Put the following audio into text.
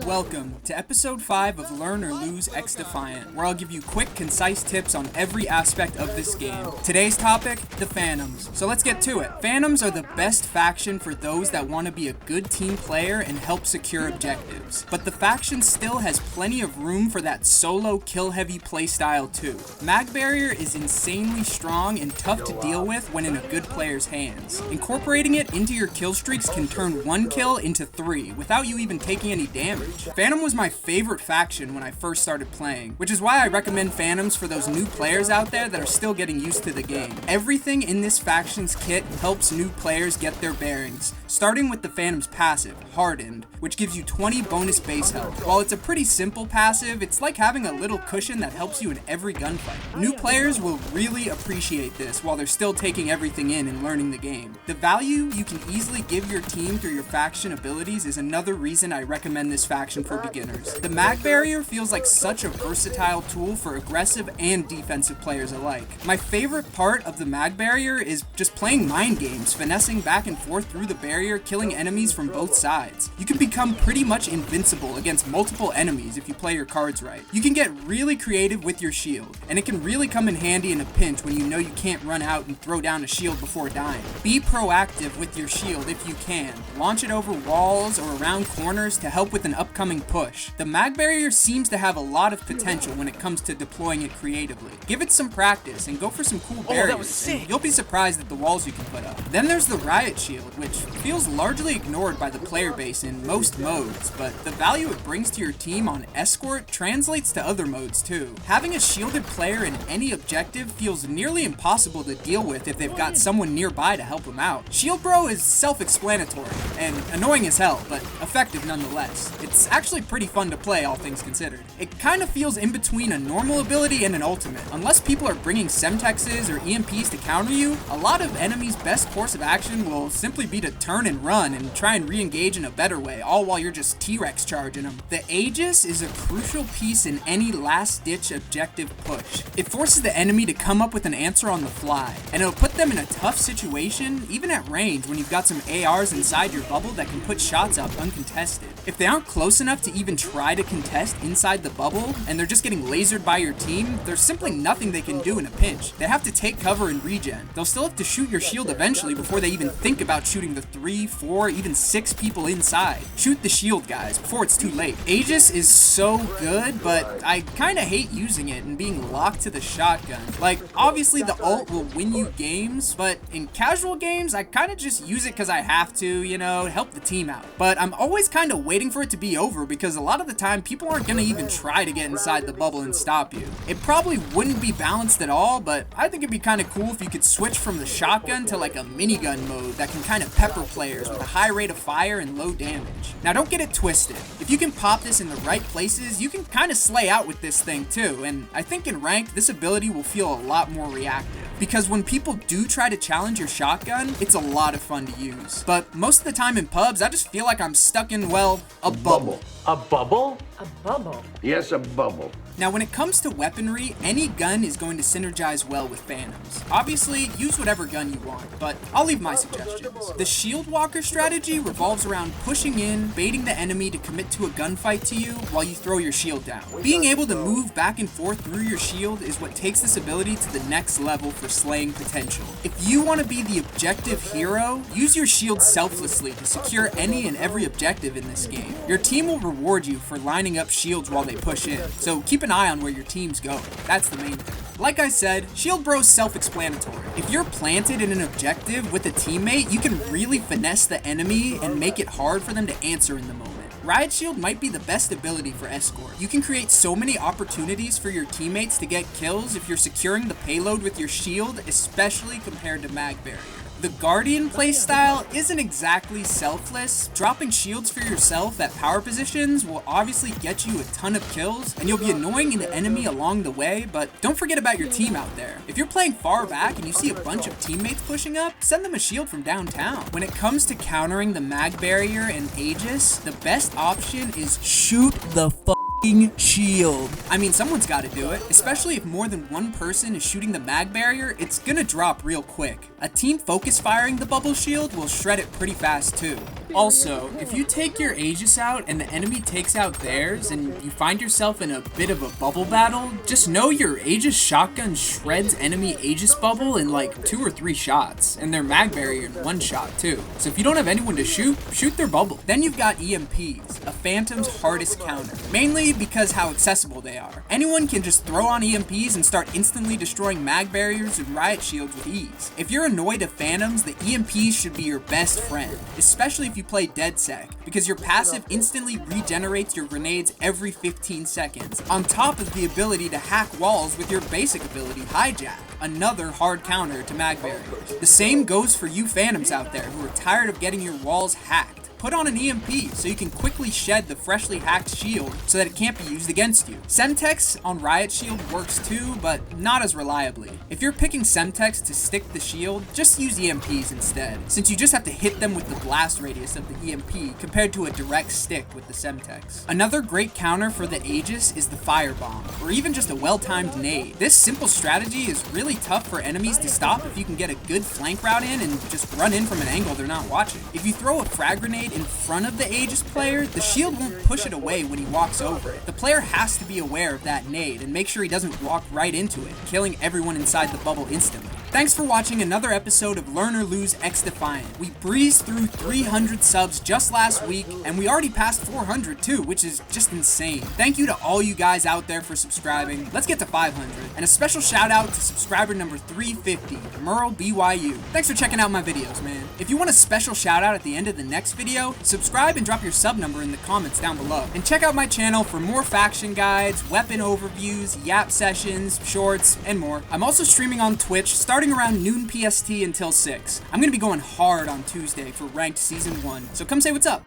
Welcome to episode 5 of Learn or Lose XDefiant, where I'll give you quick, concise tips on every aspect of this game. Today's topic, the Phantoms. So let's get to it. Phantoms are the best faction for those that want to be a good team player and help secure objectives. But the faction still has plenty of room for that solo kill-heavy playstyle too. Mag Barrier is insanely strong and tough to deal with when in a good player's hands. Incorporating it into your kill streaks can turn one kill into 3 without you even taking any damage. Phantom was my favorite faction when I first started playing, which is why I recommend Phantoms for those new players out there that are still getting used to the game. Everything in this faction's kit helps new players get their bearings, starting with the Phantom's passive, Hardened, which gives you 20 bonus base health. While it's a pretty simple passive, it's like having a little cushion that helps you in every gunfight. New players will really appreciate this while they're still taking everything in and learning the game. The value you can easily give your team through your faction abilities is another reason I recommend this faction for beginners. The Mag Barrier feels like such a versatile tool for aggressive and defensive players alike. My favorite part of the Mag Barrier is just playing mind games, finessing back and forth through the barrier, killing enemies from both sides. You can become pretty much invincible against multiple enemies if you play your cards right. You can get really creative with your shield, and it can really come in handy in a pinch when you know you can't run out and throw down a shield before dying. Be proactive with your shield if you can. Launch it over walls or around corners to help with an upcoming push. The Mag Barrier seems to have a lot of potential when it comes to deploying it creatively. Give it some practice and go for some cool barriers, and you'll be surprised at the walls you can put up. Then there's the Riot Shield, which feels largely ignored by the player base in most modes, but the value it brings to your team on Escort translates to other modes too. Having a shielded player in any objective feels nearly impossible to deal with if they've got someone nearby to help them out. Shield Bro is self-explanatory and annoying as hell, but effective nonetheless. It's actually pretty fun to play, all things considered. It kind of feels in between a normal ability and an ultimate. Unless people are bringing Semtexes or EMPs to counter you, a lot of enemies' best course of action will simply be to turn and run and try and re-engage in a better way, all while you're just T-Rex charging them. The Aegis is a crucial piece in any last-ditch objective push. It forces the enemy to come up with an answer on the fly, and it'll put them in a tough situation, even at range when you've got some ARs inside your bubble that can put shots up uncontested. If they aren't close enough to even try to contest inside the bubble, and they're just getting lasered by your team, there's simply nothing they can do in a pinch. They have to take cover and regen. They'll still have to shoot your shield eventually before they even think about shooting the 3, 4, even 6 people inside. Shoot the shield, guys, before it's too late. Aegis is so good, but I kinda hate using it and being locked to the shotgun. Like, obviously the ult will win you games, but in casual games, I kinda just use it because I have to, you know, help the team out. But I'm always kinda waiting for it to be over because a lot of the time people aren't gonna even try to get inside the bubble and stop you. It probably wouldn't be balanced at all, but I think it'd be kinda cool if you could switch from the shotgun to like a minigun mode that can kinda pepper players with a high rate of fire and low damage. Now don't get it twisted. If you can pop this in the right places, you can kinda slay out with this thing too, and I think in ranked, this ability will feel a lot more reactive. Because when people do try to challenge your shotgun, it's a lot of fun to use. But most of the time in pubs, I just feel like I'm stuck in, well, a bubble. A bubble? A bubble? Yes, a bubble. Now when it comes to weaponry, any gun is going to synergize well with Phantoms. Obviously, use whatever gun you want, but I'll leave my suggestions. The Shield Walker strategy revolves around pushing in, baiting the enemy to commit to a gunfight to you while you throw your shield down. Being able to move back and forth through your shield is what takes this ability to the next level for slaying potential. If you want to be the objective hero, use your shield selflessly to secure any and every objective in this game. Your team will reward you for lining up shields while they push in, so keep an eye on where your team's going. That's the main thing. Like I said, Shield Bro's self-explanatory. If you're planted in an objective with a teammate, you can really finesse the enemy and make it hard for them to answer in the moment. Riot Shield might be the best ability for Escort. You can create so many opportunities for your teammates to get kills if you're securing the payload with your shield, especially compared to Mag Barrier. The Guardian playstyle isn't exactly selfless. Dropping shields for yourself at power positions will obviously get you a ton of kills, and you'll be annoying the enemy along the way, but don't forget about your team out there. If you're playing far back and you see a bunch of teammates pushing up, send them a shield from downtown. When it comes to countering the Mag Barrier and Aegis, the best option is shoot the shield. I mean, someone's got to do it, especially if more than one person is shooting the mag barrier. It's gonna drop real quick. A team focus firing the bubble shield will shred it pretty fast too. Also, if you take your Aegis out and the enemy takes out theirs and you find yourself in a bit of a bubble battle, just know your Aegis shotgun shreds enemy Aegis bubble in like 2 or 3 shots, and their mag barrier in 1 shot too. So if you don't have anyone to shoot their bubble. Then you've got EMPs, a Phantom's hardest counter, mainly because how accessible they are. Anyone can just throw on EMPs and start instantly destroying mag barriers and riot shields with ease. If you're annoyed at Phantoms, the EMPs should be your best friend, especially if you play DeadSec, because your passive instantly regenerates your grenades every 15 seconds, on top of the ability to hack walls with your basic ability, Hijack, another hard counter to mag barriers. The same goes for you Phantoms out there who are tired of getting your walls hacked. Put on an EMP so you can quickly shed the freshly hacked shield so that it can't be used against you. Semtex on Riot Shield works too, but not as reliably. If you're picking Semtex to stick the shield, just use EMPs instead, since you just have to hit them with the blast radius of the EMP compared to a direct stick with the Semtex. Another great counter for the Aegis is the Firebomb, or even just a well-timed nade. This simple strategy is really tough for enemies to stop if you can get a good flank route in and just run in from an angle they're not watching. If you throw a frag grenade in front of the Aegis player, the shield won't push it away when he walks over it. The player has to be aware of that nade and make sure he doesn't walk right into it, killing everyone inside the bubble instantly. Thanks for watching another episode of Learn or Lose XDefiant. We breezed through 300 subs just last week, and we already passed 400 too, which is just insane. Thank you to all you guys out there for subscribing. Let's get to 500. And a special shout out to subscriber number 350, Merle BYU. Thanks for checking out my videos, man. If you want a special shout out at the end of the next video, subscribe and drop your sub number in the comments down below. And check out my channel for more faction guides, weapon overviews, yap sessions, shorts, and more. I'm also streaming on Twitch starting around noon PST until 6. I'm gonna be going hard on Tuesday for ranked season 1, so come say what's up.